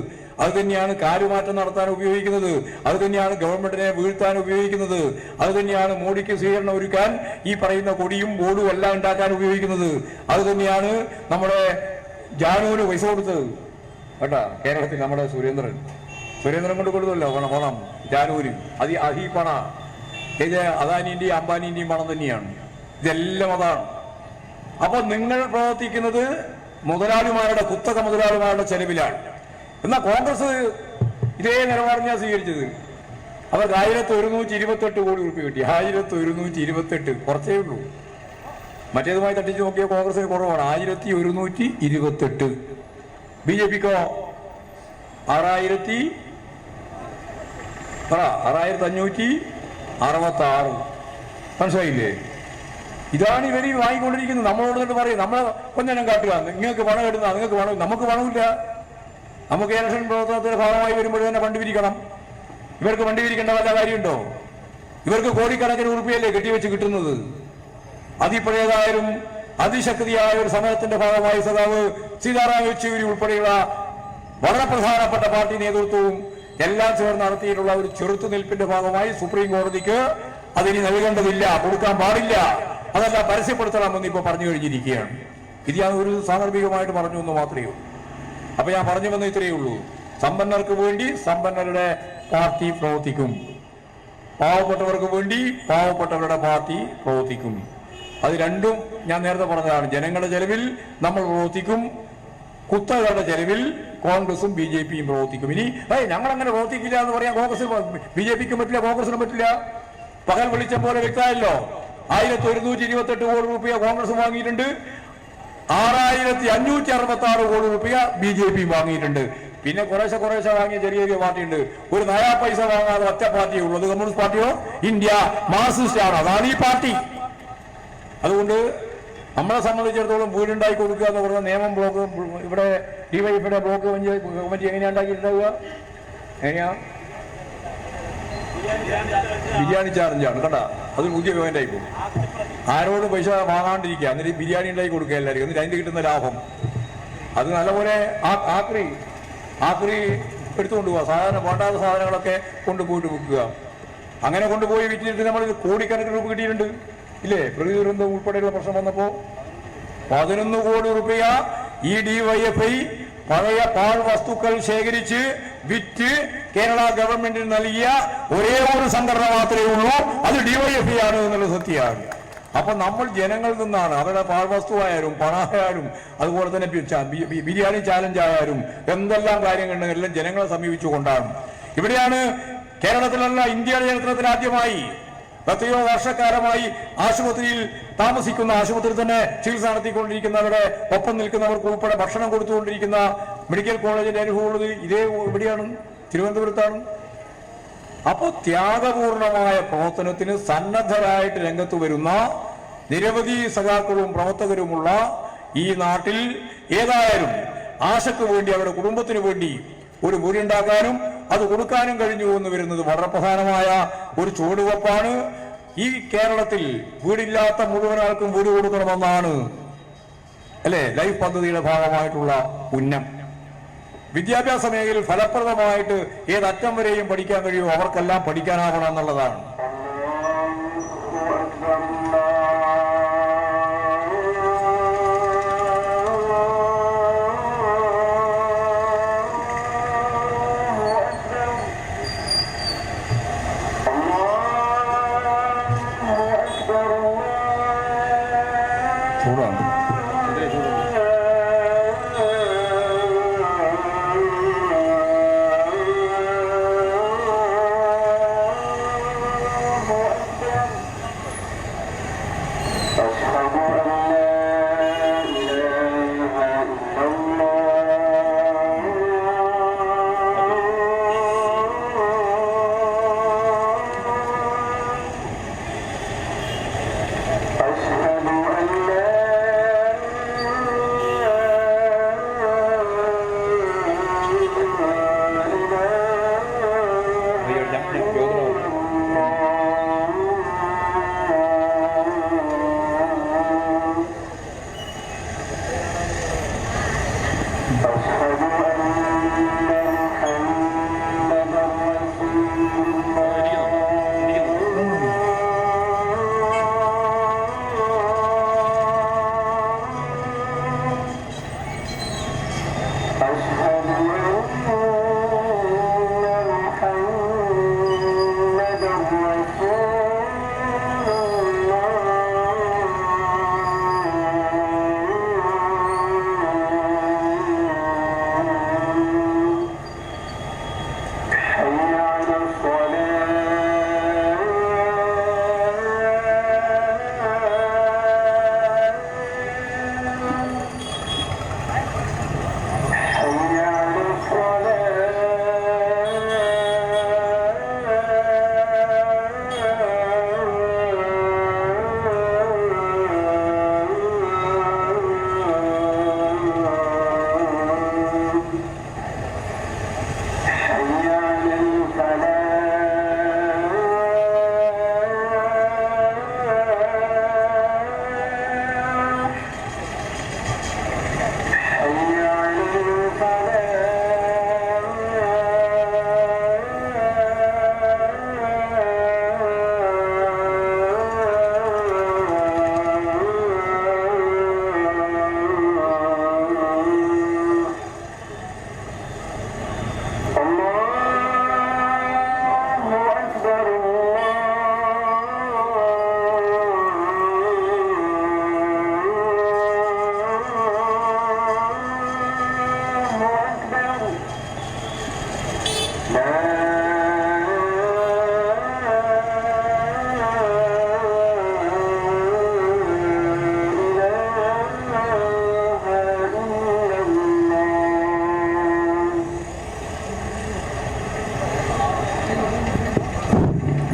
അത് തന്നെയാണ് കാലുമാറ്റം നടത്താൻ ഉപയോഗിക്കുന്നത്, അത് തന്നെയാണ് ഗവൺമെന്റിനെ വീഴ്ത്താൻ ഉപയോഗിക്കുന്നത്, അത് തന്നെയാണ് മോഡിക്ക് സ്വീകരണം ഒരുക്കാൻ ഈ പറയുന്ന കൊടിയും ബോർഡും എല്ലാം ഉണ്ടാക്കാൻ ഉപയോഗിക്കുന്നത്, അത് തന്നെയാണ് നമ്മുടെ ജാനുവിന് പൈസ കൊടുത്തത് കേട്ടാ. കേരളത്തിൽ നമ്മുടെ സുരേന്ദ്രൻ കൊണ്ട് കൊടുത്തല്ലോ പണം ജാനുവിന്. അത് ഈ പണ ഇത് അദാനിന്റെയും അംബാനിന്റെയും പണം തന്നെയാണ്. ഇതെല്ലാം അതാണ്. അപ്പൊ നിങ്ങൾ പ്രവർത്തിക്കുന്നത് മുതലാളിമാരുടെ, കുത്തക മുതലാളിമാരുടെ ചെലവിലാണ്. എന്നാൽ കോൺഗ്രസ് ഇതേ നിലപാട് ഞാൻ സ്വീകരിച്ചത്. അവർക്ക് 1128 കോടി രൂപ കിട്ടി. 1128, കുറച്ചേ ഉള്ളൂ. മറ്റേതുമായി തട്ടിച്ച് നോക്കിയ കോൺഗ്രസിന് കുറവാണ്, 1128. BJPക്കോ 6566. മനസ്സിലായില്ലേ? ഇതാണ് ഇവർ വാങ്ങിക്കൊണ്ടിരിക്കുന്നത്. നമ്മളോട് തന്നെ പറയും, നമ്മളെ കൊഞ്ഞനം കാട്ടുക, നിങ്ങൾക്ക് പണം കിട്ടുന്ന, നിങ്ങൾക്ക് പണം, നമുക്ക് പണമില്ല. നമുക്ക് ഇലക്ഷൻ പ്രവർത്തനത്തിന്റെ ഭാഗമായി വരുമ്പോൾ തന്നെ ഫണ്ട് പിരിക്കണം. ഇവർക്ക് ഫണ്ട് പിരിക്കേണ്ട വല്ല കാര്യമുണ്ടോ? ഇവർക്ക് കോടിക്കണക്കിന് ഉറുപ്പികയല്ലേ കെട്ടിവെച്ച് കിട്ടുന്നത്. അതിപ്പോഴേതായാലും അതിശക്തിയായ ഒരു സമരത്തിന്റെ ഭാഗമായി സഖാവ് സീതാറാം യെച്ചൂരി ഉൾപ്പെടെയുള്ള വളരെ പ്രധാനപ്പെട്ട പാർട്ടി നേതൃത്വവും എല്ലാം ചേർന്ന് നടത്തിയിട്ടുള്ള ഒരു ചെറുത്തുനിൽപ്പിന്റെ ഭാഗമായി സുപ്രീം കോടതിക്ക് അതിന് നൽകേണ്ടതില്ല, കൊടുക്കാൻ പാടില്ല, അതല്ല പരസ്യപ്പെടുത്തണമെന്ന് ഇപ്പൊ പറഞ്ഞു കഴിഞ്ഞിരിക്കുകയാണ്. ഇത് ഞാൻ ഒരു സാന്ദർഭികമായിട്ട് പറഞ്ഞു എന്ന് മാത്രമേ ഉള്ളൂ. അപ്പൊ ഞാൻ പറഞ്ഞു വന്ന ഇത്രയേ ഉള്ളൂ. സമ്പന്നർക്ക് വേണ്ടി സമ്പന്നരുടെ പാർട്ടി പ്രവർത്തിക്കും, പാവപ്പെട്ടവർക്ക് വേണ്ടി പാവപ്പെട്ടവരുടെ പാർട്ടി പ്രവർത്തിക്കും. അത് രണ്ടും ഞാൻ നേരത്തെ പറഞ്ഞതാണ്. ജനങ്ങളുടെ ചെലവിൽ നമ്മൾ പ്രവർത്തിക്കും, കുത്തകളുടെ ചെലവിൽ കോൺഗ്രസും ബി ജെ പിയും പ്രവർത്തിക്കും. ഇനി ഞങ്ങൾ അങ്ങനെ പ്രവർത്തിക്കില്ല എന്ന് പറയാൻ കോൺഗ്രസ് ബി ജെ പിക്കും പറ്റില്ല, കോൺഗ്രസിനും പറ്റില്ല. പകൽ വെളിച്ചം പോലെ വ്യക്തമായല്ലോ. 1128 കോടി രൂപ കോൺഗ്രസ് വാങ്ങിയിട്ടുണ്ട്, 6566 കോടി രൂപ ബി ജെ പി വാങ്ങിയിട്ടുണ്ട്. പിന്നെ കുറേശ്ശെ വാങ്ങിയ ചെറിയ ചെറിയ പാർട്ടിയുണ്ട്. ഒരു നയാ പൈസ വാങ്ങാതെ ഒറ്റ പാർട്ടിയേ ഉള്ളൂ. അത് കമ്മ്യൂണിസ്റ്റ് പാർട്ടിയോ ഇന്ത്യ മാർക്സിസ്റ്റ് ആണ്. അതാണ് ഈ പാർട്ടി. അതുകൊണ്ട് നമ്മളെ സംബന്ധിച്ചിടത്തോളം വീടുണ്ടാക്കി കൊടുക്കുക എന്ന് പറഞ്ഞ നിയമം ബ്ലോക്ക് ഇവിടെ ഡിവൈഎഫിയുടെ ബ്ലോക്ക് കമ്മിറ്റി എങ്ങനെയാ ഉണ്ടാക്കിയിട്ടുണ്ടാവുക? എങ്ങനെയാ? ബിരിയാണി ചാർജാണ് കേട്ടാ. അത് പുതിയ പേയ്മെന്റ് ആയിപ്പോ. ആരോട് പൈസ വാങ്ങാണ്ടിരിക്കുക, എന്നിട്ട് ബിരിയാണി ഉണ്ടാക്കി കൊടുക്കുക എല്ലാവരും. എന്നിട്ട് അതിന് കിട്ടുന്ന ലാഭം അത് നല്ലപോലെ ആക്രി എടുത്തുകൊണ്ട് പോവുക. സാധാരണ വേണ്ടാത്ത സാധനങ്ങളൊക്കെ കൊണ്ടുപോയിട്ട് വിൽക്കുക. അങ്ങനെ കൊണ്ടുപോയി വിറ്റിട്ട് നമ്മൾ കോടിക്കണക്കിന് രൂപ കിട്ടിയിട്ടുണ്ട് ഇല്ലേ? പ്രകൃതി ദുരന്തം ഉൾപ്പെടെയുള്ള പ്രശ്നം വന്നപ്പോ 11 കോടി രൂപ ഈ ഡിവൈഎഫ്ഐ പഴയ പാൽ വസ്തുക്കൾ ശേഖരിച്ച് വിറ്റ് കേരള ഗവൺമെന്റിന് നൽകിയ ഒരേ ഒരു സംഘടന മാത്രമേ ഉള്ളൂ. അത് ഡിവൈഎഫ്ഐ ആണ് എന്നുള്ള സത്യമാണ്. അപ്പൊ നമ്മൾ ജനങ്ങളിൽ നിന്നാണ് അവരുടെ പാൽ വസ്തുവായാലും പണമായാലും അതുപോലെ തന്നെ ബിരിയാണി ചാലഞ്ച് ആയാലും എന്തെല്ലാം കാര്യങ്ങളുണ്ടെങ്കിലും എല്ലാം ജനങ്ങളെ സമീപിച്ചുകൊണ്ടാണ്. ഇവിടെയാണ് കേരളത്തിലല്ല ഇന്ത്യയുടെ ചരിത്രത്തിൽ ആദ്യമായി എത്രയോ വർഷക്കാലമായി ആശുപത്രിയിൽ താമസിക്കുന്ന, ആശുപത്രിയിൽ തന്നെ ചികിത്സ നടത്തിക്കൊണ്ടിരിക്കുന്നവരുടെ ഒപ്പം നിൽക്കുന്നവർക്ക് ഉൾപ്പെടെ ഭക്ഷണം കൊടുത്തുകൊണ്ടിരിക്കുന്ന മെഡിക്കൽ കോളേജിന്റെ അനുഭവമുള്ളത് ഇവിടെയാണ്, തിരുവനന്തപുരത്താണ്. അപ്പോൾ ത്യാഗപൂർണമായ പ്രവർത്തനത്തിന് സന്നദ്ധരായിട്ട് രംഗത്ത് വരുന്ന നിരവധി സഖാക്കളും പ്രവർത്തകരുമുള്ള ഈ നാട്ടിൽ ഏതായാലും ആശയ്ക്ക് വേണ്ടി, അവരുടെ കുടുംബത്തിന് വേണ്ടി ഒരു വീടുണ്ടാക്കാനും അത് കൊടുക്കാനും കഴിഞ്ഞു എന്ന് വരുന്നത് വളരെ പ്രധാനമായ ഒരു ചുവടുവെപ്പാണ്. ഈ കേരളത്തിൽ വീടില്ലാത്ത മുഴുവൻ ആൾക്കും വീട് കൊടുക്കണമെന്നാണ് അല്ലെ ലൈഫ് പദ്ധതിയുടെ ഭാഗമായിട്ടുള്ള ഉന്നം. വിദ്യാഭ്യാസ മേഖലയിൽ ഫലപ്രദമായിട്ട് ഏതറ്റം വരെയും പഠിക്കാൻ കഴിയുമോ അവർക്കെല്ലാം പഠിക്കാനാവണം എന്നുള്ളതാണ്.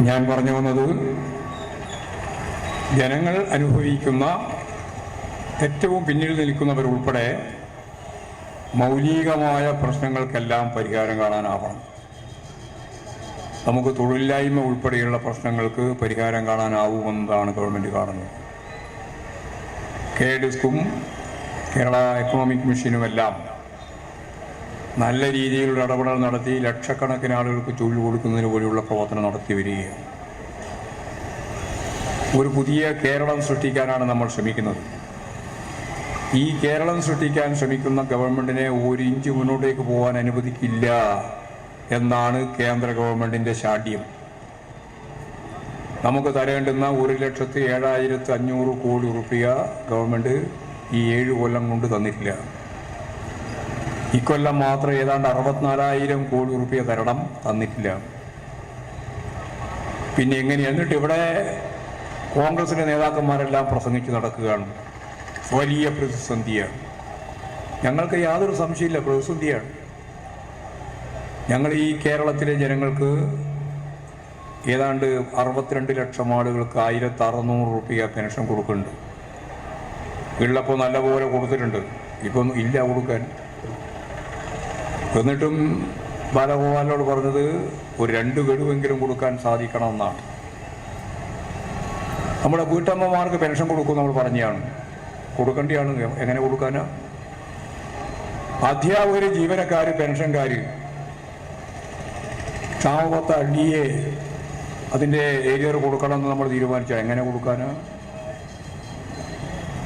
ഞാൻ പറഞ്ഞു വന്നത് ജനങ്ങൾ അനുഭവിക്കുന്ന ഏറ്റവും പിന്നിൽ നിൽക്കുന്നവരുൾപ്പെടെ മൗലികമായ പ്രശ്നങ്ങൾക്കെല്ലാം പരിഹാരം കാണാനാവണം. നമുക്ക് തൊഴിലില്ലായ്മ ഉൾപ്പെടെയുള്ള പ്രശ്നങ്ങൾക്ക് പരിഹാരം കാണാനാവുമെന്നതാണ് ഗവൺമെൻറ് കാണുന്നത്. KDISCും കേരള എക്കണോമിക് മിഷനുമെല്ലാം നല്ല രീതിയിലുള്ള ഇടപെടൽ നടത്തി ലക്ഷക്കണക്കിന് ആളുകൾക്ക് തൊഴിൽ കൊടുക്കുന്നതിന് പോലെയുള്ള പ്രവർത്തനം നടത്തി വരികയാണ്. ഒരു പുതിയ കേരളം സൃഷ്ടിക്കാനാണ് നമ്മൾ ശ്രമിക്കുന്നത്. ഈ കേരളം സൃഷ്ടിക്കാൻ ശ്രമിക്കുന്ന ഗവൺമെൻറ്റിനെ ഒരു ഇഞ്ച് മുന്നോട്ടേക്ക് പോകാൻ അനുവദിക്കില്ല എന്നാണ് കേന്ദ്ര ഗവൺമെൻറ്റിൻ്റെ ശാഠ്യം. നമുക്ക് തരേണ്ടുന്ന 1,07,500 കോടി രൂപ ഗവൺമെൻറ് ഈ 7 കൊല്ലം കൊണ്ട് തന്നിട്ടില്ല. ഇക്കൊല്ലം മാത്രം ഏതാണ്ട് 64,000 കോടി രൂപ തരണം, തന്നിട്ടില്ല. പിന്നെ എങ്ങനെയാണ്? എന്നിട്ട് ഇവിടെ കോൺഗ്രസിൻ്റെ നേതാക്കന്മാരെല്ലാം പ്രസംഗിച്ച് നടക്കുകയാണ്. വലിയ പ്രതിസന്ധിയാണ്. ഞങ്ങൾക്ക് യാതൊരു സംശയമില്ല, പ്രതിസന്ധിയാണ്. ഞങ്ങൾ ഈ കേരളത്തിലെ ജനങ്ങൾക്ക് ഏതാണ്ട് 62 ലക്ഷം ആളുകൾക്ക് 1,600 രൂപ പെൻഷൻ കൊടുക്കുന്നുണ്ട്. ഉള്ളപ്പോൾ നല്ലപോലെ കൊടുത്തിട്ടുണ്ട്, ഇപ്പം ഇല്ല കൊടുക്കാൻ. എന്നിട്ടും ബാലഗോപാലിനോട് പറഞ്ഞത് ഒരു 2 ഗഡുവെങ്കിലും കൊടുക്കാൻ സാധിക്കണമെന്നാണ്. നമ്മുടെ വീട്ടമ്മമാർക്ക് പെൻഷൻ കൊടുക്കും നമ്മൾ പറഞ്ഞാണ്, കൊടുക്കേണ്ടിയാണ്. എങ്ങനെ കൊടുക്കാനാ? അധ്യാപകർ, ജീവനക്കാർ, പെൻഷൻകാർ, ക്ഷാമബത്ത DA അതിൻ്റെ ഏരിയർ കൊടുക്കണമെന്ന് നമ്മൾ തീരുമാനിച്ചാൽ എങ്ങനെ കൊടുക്കാനാ?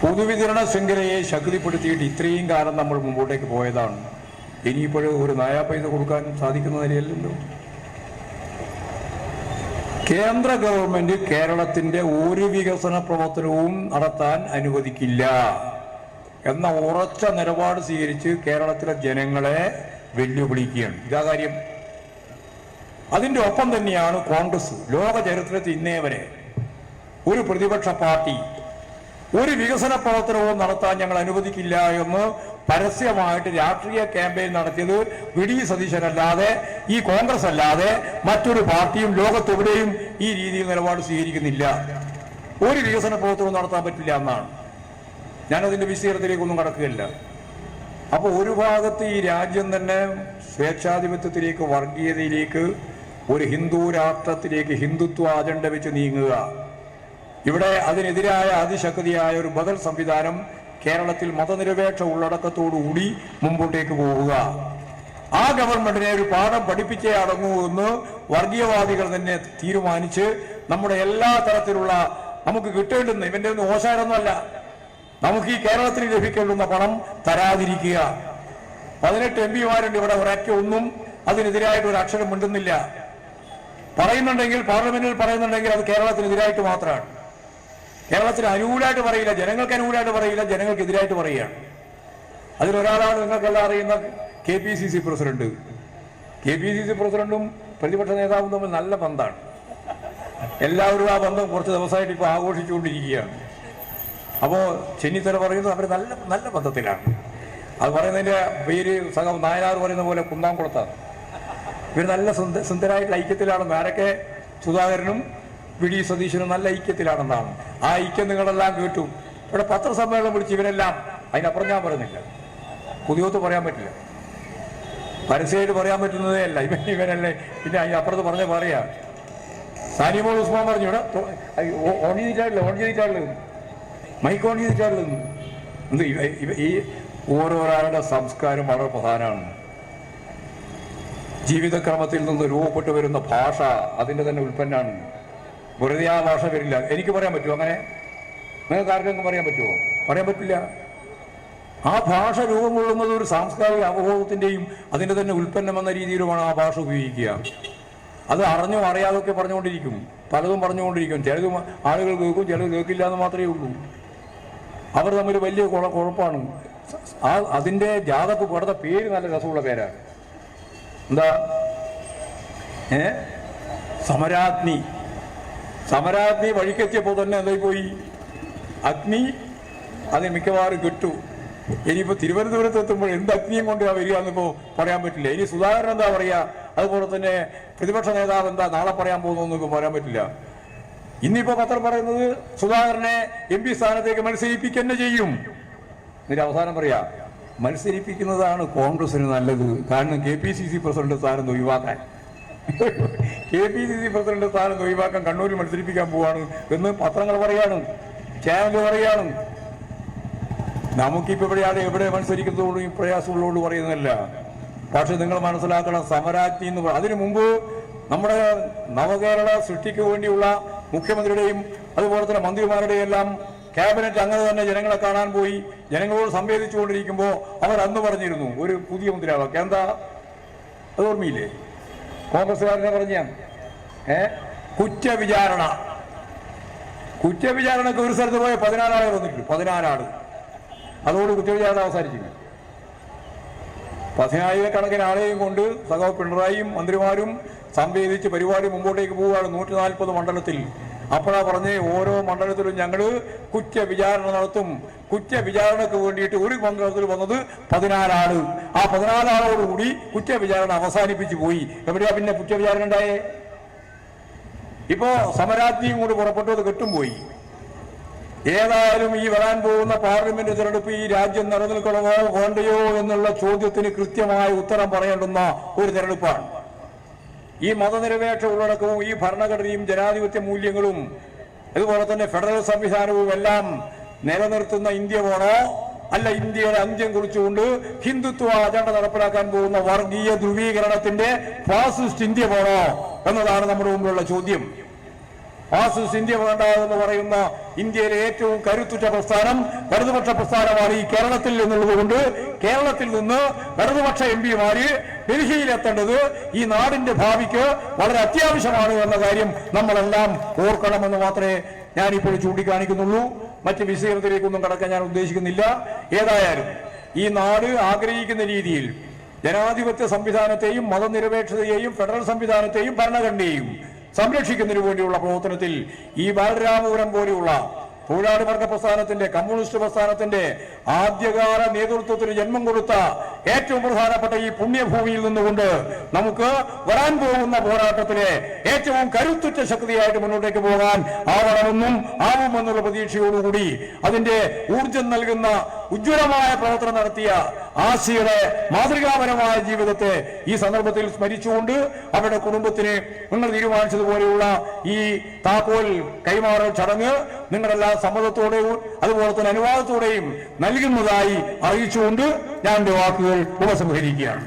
പൊതുവിതരണ ശൃംഖലയെ ശക്തിപ്പെടുത്തിയിട്ട് ഇത്രയും കാലം നമ്മൾ മുമ്പോട്ടേക്ക് പോയതാണ്. ഇനിയിപ്പോഴും ഒരു നയാ പൈസ കൊടുക്കാൻ സാധിക്കുന്ന നിലയല്ലല്ലോ. കേന്ദ്ര ഗവൺമെന്റ് കേരളത്തിൻ്റെ ഒരു വികസന പ്രവർത്തനവും നടത്താൻ അനുവദിക്കില്ല എന്ന ഉറച്ച നിലപാട് സ്വീകരിച്ച് കേരളത്തിലെ ജനങ്ങളെ വെല്ലുവിളിക്കുകയാണ്. ഇതാ കാര്യം. അതിൻ്റെ ഒപ്പം തന്നെയാണ് കോൺഗ്രസ്. ലോക ചരിത്രത്തിൽ ഇന്നേ വരെ ഒരു പ്രതിപക്ഷ പാർട്ടി ഒരു വികസന പ്രവർത്തനവും നടത്താൻ ഞങ്ങൾ അനുവദിക്കില്ല എന്ന് പരസ്യമായിട്ട് രാഷ്ട്രീയ ക്യാമ്പയിൻ നടത്തിയത് വി.ഡി. സതീശനല്ലാതെ, ഈ കോൺഗ്രസ് അല്ലാതെ മറ്റൊരു പാർട്ടിയും ലോകത്തെവിടെയും ഈ രീതിയിൽ നിലപാട് സ്വീകരിക്കുന്നില്ല. ഒരു വികസന പ്രവർത്തനവും നടത്താൻ പറ്റില്ല എന്നാണ്. ഞാനതിൻ്റെ വിശദീകരണത്തിലേക്കൊന്നും കടക്കുകയില്ല. അപ്പോൾ ഒരു ഭാഗത്ത് ഈ രാജ്യം തന്നെ സ്വേച്ഛാധിപത്യത്തിലേക്ക്, വർഗീയതയിലേക്ക്, ഒരു ഹിന്ദു രാഷ്ട്രത്തിലേക്ക്, ഹിന്ദുത്വ അജണ്ട വെച്ച് നീങ്ങുക. ഇവിടെ അതിനെതിരായ അതിശക്തിയായ ഒരു ബദൽ സംവിധാനം കേരളത്തിൽ മതനിരപേക്ഷ ഉള്ളടക്കത്തോടുകൂടി മുമ്പോട്ടേക്ക് പോവുക. ആ ഗവൺമെന്റിനെ ഒരു പാഠം പഠിപ്പിച്ചേ അടങ്ങൂ എന്ന് വർഗീയവാദികൾ തന്നെ തീരുമാനിച്ച് നമ്മുടെ എല്ലാ തരത്തിലുള്ള നമുക്ക് കിട്ടേണ്ടുന്ന, ഇവന്റെ ഒന്നും ഓശാരൊന്നുമല്ല, നമുക്ക് ഈ കേരളത്തിന് ലഭിക്കേണ്ടുന്ന പണം തരാതിരിക്കുക. 18 MP-മാരുണ്ട് ഇവിടെ, ഒരൊറ്റ ഒന്നും അതിനെതിരായിട്ട് ഒരു അക്ഷരം മിണ്ടുന്നില്ല. പറയുന്നുണ്ടെങ്കിൽ, പാർലമെന്റിൽ പറയുന്നുണ്ടെങ്കിൽ അത് കേരളത്തിനെതിരായിട്ട് മാത്രമാണ്. കേരളത്തിന് അനുകൂലമായിട്ട് പറയില്ല, ജനങ്ങൾക്ക് അനുകൂലമായിട്ട് പറയില്ല, ജനങ്ങൾക്കെതിരായിട്ട് പറയുകയാണ്. അതിലൊരാളാണ് നിങ്ങൾക്കെല്ലാം അറിയുന്ന KPCC പ്രസിഡന്റ്. KPCC പ്രസിഡന്റും പ്രതിപക്ഷ നേതാവും തമ്മിൽ നല്ല ബന്ധമാണ്. എല്ലാവരും ആ ബന്ധം കുറച്ച് ദിവസമായിട്ട് ഇപ്പോൾ ആഘോഷിച്ചുകൊണ്ടിരിക്കുകയാണ്. അപ്പോൾ ചെന്നിത്തല പറയുന്നത് അവർ നല്ല നല്ല ബന്ധത്തിലാണ്. അത് പറയുന്നതിൻ്റെ പേര് സഖം നായനാർ പറയുന്ന പോലെ കുന്നാംകുളത്താണ്. ഇവർ നല്ല സുന്ദരമായിട്ടുള്ള ഐക്യത്തിലാണ്. ആരൊക്കെ? സുധാകരനും വി.ഡി. സതീശനും നല്ല ഐക്യത്തിലാണെന്നാണ്. ആ ഐക്യം നിങ്ങളെല്ലാം കേട്ടു. ഇവിടെ പത്രസമ്മേളനം വിളിച്ച് ഇവരെല്ലാം, അതിനപ്പുറം ഞാൻ പറയുന്നില്ല, പുതിയത്ത് പറയാൻ പറ്റില്ല, പരസ്യമായിട്ട് പറയാൻ പറ്റുന്നതേ അല്ല. ഇവനല്ലേ പിന്നെ അതിനപ്പുറത്ത് പറഞ്ഞ പറയാ. സാനിമോൾ ഉസ്മാൻ പറഞ്ഞു, ഇവിടെ ഓൺ ചെയ്തിട്ടാണുള്ളത്, മൈക്ക് ഓൺ ചെയ്തിട്ടാണുള്ളത്. എന്ത് ഈ ഓരോരാളുടെ സംസ്കാരം വളരെ പ്രധാനമാണ്. ജീവിതക്രമത്തിൽ നിന്ന് രൂപപ്പെട്ടു വരുന്ന ഭാഷ അതിൻ്റെ തന്നെ ഉൽപ്പന്നമാണ്. വെറുതെ ആ ഭാഷ വരില്ല. എനിക്ക് പറയാൻ പറ്റുമോ അങ്ങനെ? നിങ്ങൾക്ക് ആർക്കെങ്കിലും പറയാൻ പറ്റുമോ? പറയാൻ പറ്റില്ല. ആ ഭാഷ രൂപം കൊള്ളുന്നത് ഒരു സാംസ്കാരിക അവബോധത്തിൻ്റെയും അതിൻ്റെ തന്നെ ഉൽപ്പന്നം എന്ന രീതിയിലുമാണ് ആ ഭാഷ ഉപയോഗിക്കുക. അത് അറിഞ്ഞോ അറിയാതൊക്കെ പറഞ്ഞുകൊണ്ടിരിക്കും, പലതും പറഞ്ഞുകൊണ്ടിരിക്കും. ചിലത് ആളുകൾ കേൾക്കും, ചിലത് കേൾക്കില്ല എന്ന് മാത്രമേ ഉള്ളൂ. അവർ തമ്മിൽ വലിയ കുഴപ്പമാണ്. അതിൻ്റെ ജാതക്ക് കൊടുത്ത പേര് നല്ല രസമുള്ള പേരാണ്. എന്താ? സമരാഗ്നി. വഴിക്കെത്തിയപ്പോൾ തന്നെ എന്തായി പോയി? അഗ്നി അത് മിക്കവാറും കിട്ടു. ഇനിയിപ്പോ തിരുവനന്തപുരത്ത് എത്തുമ്പോൾ എന്ത് അഗ്നിയും കൊണ്ട് വരിക എന്നിപ്പോ പറയാൻ പറ്റില്ല. ഇനി സുധാകരൻ എന്താ പറയാ, അതുപോലെ തന്നെ പ്രതിപക്ഷ നേതാവ് എന്താ നാളെ പറയാൻ പോകുന്നൊന്നും പറയാൻ പറ്റില്ല. ഇന്നിപ്പോ പത്രം പറയുന്നത് സുധാകരനെ MP സ്ഥാനത്തേക്ക് മത്സരിപ്പിക്കുക തന്നെ ചെയ്യും. എന്നിട്ട് അവസാനം പറയാ മത്സരിപ്പിക്കുന്നതാണ് കോൺഗ്രസിന് നല്ലത്, കാരണം KPCC പ്രസിഡന്റ് സ്ഥാനം ഒഴിവാക്കാൻ KPCC പ്രസിഡന്റ് സ്ഥാനം ഒഴിവാക്കാൻ കണ്ണൂരിൽ മത്സരിപ്പിക്കാൻ പോവാണ് എന്ന് പത്രങ്ങൾ പറയാണ്, ചാനൽ പറയാണ്. നമുക്കിപ്പോ എവിടെ മത്സരിക്കുന്നതോടും ഈ പ്രയാസമുള്ളതോട് പറയുന്നതല്ല. പക്ഷെ നിങ്ങൾ മനസ്സിലാക്കണം, സമരാജ്ഞി എന്ന് അതിനു മുമ്പ് നമ്മുടെ നവകേരള സൃഷ്ടിക്ക് വേണ്ടിയുള്ള മുഖ്യമന്ത്രിയുടെയും അതുപോലെ തന്നെ മന്ത്രിമാരുടെയും എല്ലാം ക്യാബിനറ്റ് അങ്ങനെ തന്നെ ജനങ്ങളെ കാണാൻ പോയി ജനങ്ങളോട് സംവേദിച്ചുകൊണ്ടിരിക്കുമ്പോൾ അവർ അന്ന് പറഞ്ഞിരുന്നു ഒരു പുതിയ മുദ്രാവാക്യം. എന്താ അത് ഓർമ്മയില്ലേ? കോൺഗ്രസ്സുകാരനെ പറഞ്ഞ കുറ്റവിചാരണ. കുറ്റവിചാരണക്ക് ഒരു സ്ഥലത്ത് പോയ 14 ആളെ വന്നിട്ടുണ്ട്, 14 ആള്. അതോട് കുറ്റവിചാരണ അവസാനിച്ചു. 10,000 ആളെയും കൊണ്ട് സഖാവ് പിണറായിയും മന്ത്രിമാരും സംവേദിച്ച് പരിപാടി മുമ്പോട്ടേക്ക് പോവുകയാണ് 140 മണ്ഡലത്തിൽ. അപ്പോഴാ പറഞ്ഞേ ഓരോ മണ്ഡലത്തിലും ഞങ്ങൾ കുറ്റവിചാരണ നടത്തും. കുറ്റവിചാരണക്ക് വേണ്ടിയിട്ട് ഒരു മണ്ഡലത്തിൽ വന്നത് 14 ആള്. ആ 14 ആളോടുകൂടി കുറ്റവിചാരണ അവസാനിപ്പിച്ചു പോയി. എവിടെയാ പിന്നെ കുറ്റവിചാരണ ഉണ്ടായേ? ഇപ്പോ സമരാജ്ഞിയും കൂടി പുറപ്പെട്ടത് കെട്ടും പോയി. ഏതായാലും ഈ വരാൻ പോകുന്ന പാർലമെന്റ് തെരഞ്ഞെടുപ്പ് ഈ രാജ്യം നിലനിൽക്കണമോ വേണ്ടയോ എന്നുള്ള ചോദ്യത്തിന് കൃത്യമായ ഉത്തരം പറയേണ്ടുന്ന ഒരു തെരഞ്ഞെടുപ്പാണ്. ഈ മതനിരപേക്ഷ ഉള്ളടക്കവും ഈ ഭരണഘടനയും ജനാധിപത്യ മൂല്യങ്ങളും അതുപോലെ തന്നെ ഫെഡറൽ സംവിധാനവും എല്ലാം നിലനിർത്തുന്ന ഇന്ത്യ വേണോ, അല്ല ഇന്ത്യയുടെ അന്ത്യം കുറിച്ചുകൊണ്ട് ഹിന്ദുത്വ അജണ്ട നടപ്പിലാക്കാൻ പോകുന്ന വർഗീയ ധ്രുവീകരണത്തിന്റെ ഫാസിസ്റ്റ് ഇന്ത്യ വേണോ എന്നതാണ് നമ്മുടെ മുമ്പിലുള്ള ചോദ്യം. ഫാസിസ്റ്റ് ഇന്ത്യ വേണ്ട എന്ന് പറയുന്ന ഇന്ത്യയിലെ ഏറ്റവും കരുത്തുറ്റ പ്രസ്ഥാനം ഇടതുപക്ഷ പ്രസ്ഥാനമാണ് ഈ കേരളത്തിൽ എന്നുള്ളത് കൊണ്ട് കേരളത്തിൽ നിന്ന് ഇടതുപക്ഷ MP-മാര് ഡൽഹിയിലെത്തേണ്ടത് ഈ നാടിന്റെ ഭാവിക്ക് വളരെ അത്യാവശ്യമാണ് എന്ന കാര്യം നമ്മളെല്ലാം ഓർക്കണമെന്ന് മാത്രമേ ഞാനിപ്പോൾ ചൂണ്ടിക്കാണിക്കുന്നുള്ളൂ. മറ്റ് വിഷയത്തിലേക്കൊന്നും കടക്കാൻ ഞാൻ ഉദ്ദേശിക്കുന്നില്ല. ഏതായാലും ഈ നാട് ആഗ്രഹിക്കുന്ന രീതിയിൽ ജനാധിപത്യ സംവിധാനത്തെയും മതനിരപേക്ഷതയെയും ഫെഡറൽ സംവിധാനത്തെയും ഭരണഘടനയെയും സംരക്ഷിക്കുന്നതിനു വേണ്ടിയുള്ള പ്രവർത്തനത്തിൽ ഈ ബാലരാമപുരം പോലെയുള്ള തൊഴിലാളി വർഗ പ്രസ്ഥാനത്തിന്റെ കമ്മ്യൂണിസ്റ്റ് പ്രസ്ഥാനത്തിന്റെ ആദ്യകാല നേതൃത്വത്തിന് ജന്മം കൊടുത്ത ഏറ്റവും പ്രധാനപ്പെട്ട ഈ പുണ്യഭൂമിയിൽ നിന്നുകൊണ്ട് നമുക്ക് വരാൻ പോകുന്ന പോരാട്ടത്തിലെ ഏറ്റവും കരുത്തുറ്റ ശക്തിയായിട്ട് മുന്നോട്ടേക്ക് പോകാൻ ആവണമെന്നും ആവുമെന്നുള്ള പ്രതീക്ഷയോടുകൂടി അതിന്റെ ഊർജം നൽകുന്ന ഉജ്ജ്വലമായ പ്രവർത്തനം നടത്തിയ ആശയുടെ മാതൃകാപരമായ ജീവിതത്തെ ഈ സന്ദർഭത്തിൽ സ്മരിച്ചുകൊണ്ട് അവരുടെ കുടുംബത്തിന് നിങ്ങൾ തീരുമാനിച്ചതുപോലെയുള്ള ഈ താക്കോൽ കൈമാറൽ ചടങ്ങ് നിങ്ങളെല്ലാം സമ്മതത്തോടെയും അതുപോലെ തന്നെ അനുവാദത്തോടെയും നൽകുന്നതായി അറിയിച്ചുകൊണ്ട് ഞാൻ എന്റെ വാക്കുകൾ ഉപസംഹരിക്കുകയാണ്.